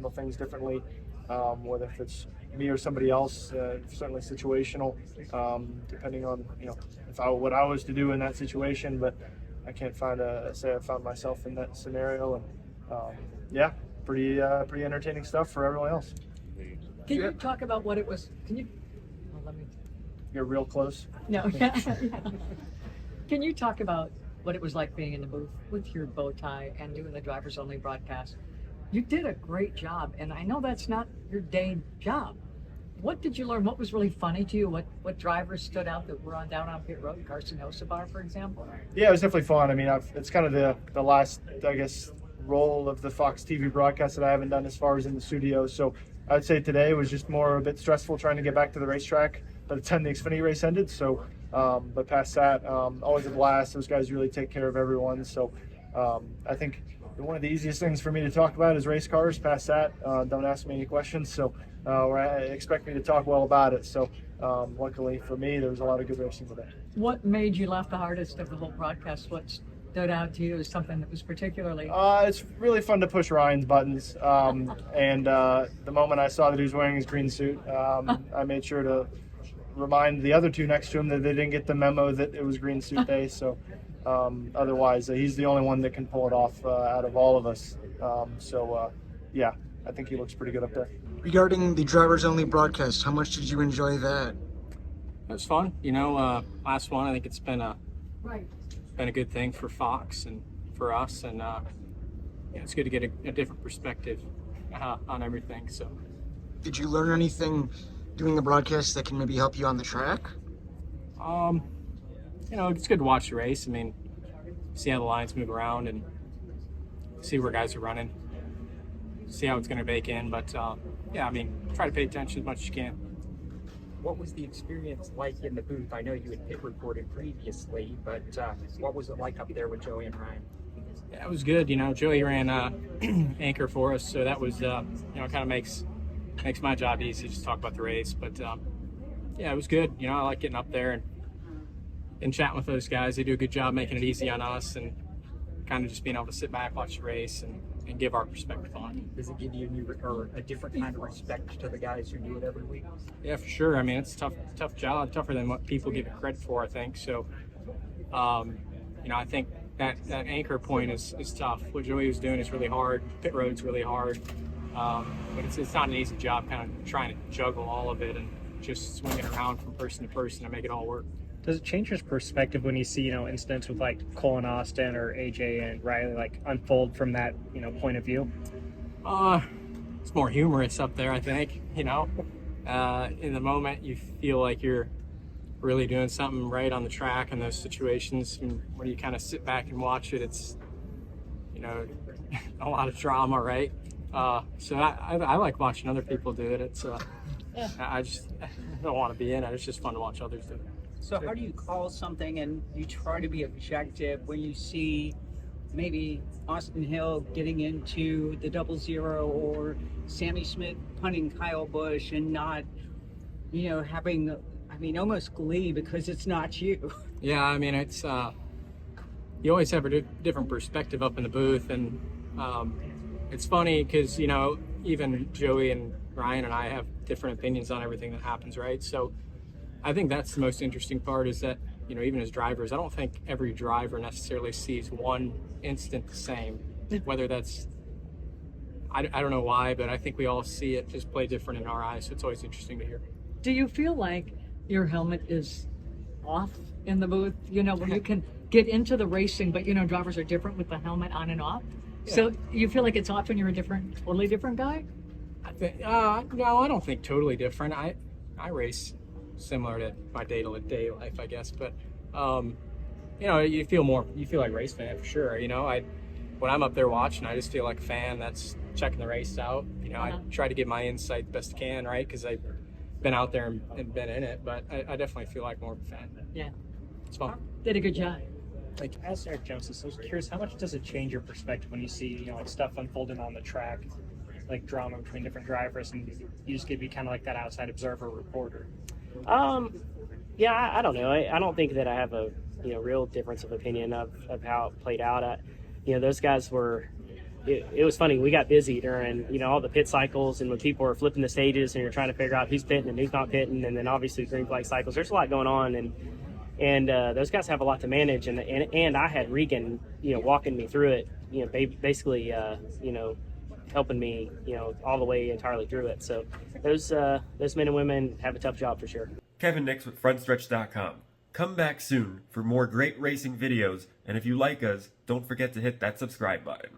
handle things differently, whether if it's me or somebody else. Certainly situational, depending on what I was to do in that situation. But I can't say I found myself in that scenario, and yeah, pretty entertaining stuff for everyone else. Can you talk about what it was? Let me. You're real close. No. Can you talk about what it was like being in the booth with your bow tie and doing the drivers only broadcast? You did a great job, and I know that's not your day job. What did you learn? What was really funny to you? What drivers stood out that were down on pit road? Carson Osabar, for example. Yeah, it was definitely fun. I mean, it's kind of the last, I guess, role of the Fox TV broadcast that I haven't done as far as in the studio. So I'd say today was just more a bit stressful trying to get back to the racetrack by the time the Xfinity race ended. So, but past that, always a blast. Those guys really take care of everyone. So I think one of the easiest things for me to talk about is race cars. Past that, don't ask me any questions. So expect me to talk well about it. So luckily for me, there was a lot of good racing today. What made you laugh the hardest of the whole broadcast? What stood out to you as something that was particularly? It's really fun to push Ryan's buttons. And the moment I saw that he was wearing his green suit, I made sure to remind the other two next to him that they didn't get the memo that it was green suit day. So otherwise, he's the only one that can pull it off out of all of us. Yeah, I think he looks pretty good up there. Regarding the drivers only broadcast, how much did you enjoy that? It was fun. Last one, I think it's been a good thing for Fox and for us, and it's good to get a different perspective on everything. So, did you learn anything doing the broadcast that can maybe help you on the track? It's good to watch the race. I mean, see how the lines move around and see where guys are running, see how it's going to bake in. But try to pay attention as much as you can. What was the experience like in the booth? I know you had pit reported previously, but what was it like up there with Joey and Ryan? Yeah, it was good. Joey ran anchor for us, so that was kind of makes my job easy to just talk about the race. But it was good. I like getting up there and chatting with those guys. They do a good job making it easy on us, and kind of just being able to sit back, watch the race, and give our perspective on it. Does it give you a different kind of respect to the guys who do it every week? Yeah, for sure. I mean, it's a tough job, tougher than what people give it credit for, I think. So, I think that anchor point is tough. What Joey was doing is really hard. Pit road's really hard. But it's not an easy job kind of trying to juggle all of it and just swinging around from person to person to make it all work. Does it change your perspective when you see, incidents with like Cole and Austin or AJ and Riley unfold from that, point of view? It's more humorous up there, I think. In the moment, you feel like you're really doing something right on the track in those situations. And when you kind of sit back and watch it, it's, a lot of drama, right? So I like watching other people do it. It's I don't want to be in it. It's just fun to watch others do it. So how do you call something and you try to be objective when you see maybe Austin Hill getting into the 00 or Sammy Smith punting Kyle Busch and not, having, almost glee because it's not you? Yeah, it's, you always have a different perspective up in the booth, and it's funny because, even Joey and Ryan and I have different opinions on everything that happens, right? So I think that's the most interesting part is that, even as drivers, I don't think every driver necessarily sees one instant the same, whether that's, I don't know why, but I think we all see it just play different in our eyes. So it's always interesting to hear. Do you feel like your helmet is off in the booth, where you can get into the racing, but, drivers are different with the helmet on and off? Yeah. So you feel like it's off when you're a totally different guy? I think, no, I don't think totally different. I race similar to my day-to-day life, I guess, but you feel like a race fan for sure. When I'm up there watching, I just feel like a fan that's checking the race out. I try to give my insight the best I can, right? Because I've been out there and been in it, but I definitely feel like more of a fan. Yeah, it's fun. Did a good job. As Eric Jones is, I was curious, how much does it change your perspective when you see stuff unfolding on the track, like drama between different drivers, and you just get to be kind of like that outside observer reporter? Yeah, I don't know. I don't think that I have a real difference of opinion of how it played out. Those guys were it was funny. We got busy during, all the pit cycles, and when people were flipping the stages and you're trying to figure out who's pitting and who's not pitting, and then obviously green flag cycles. There's a lot going on, and those guys have a lot to manage. And I had Regan, walking me through it, basically, helping me, all the way entirely through it. So those men and women have a tough job for sure. Kevin Nix with Frontstretch.com. Come back soon for more great racing videos, and if you like us, don't forget to hit that subscribe button.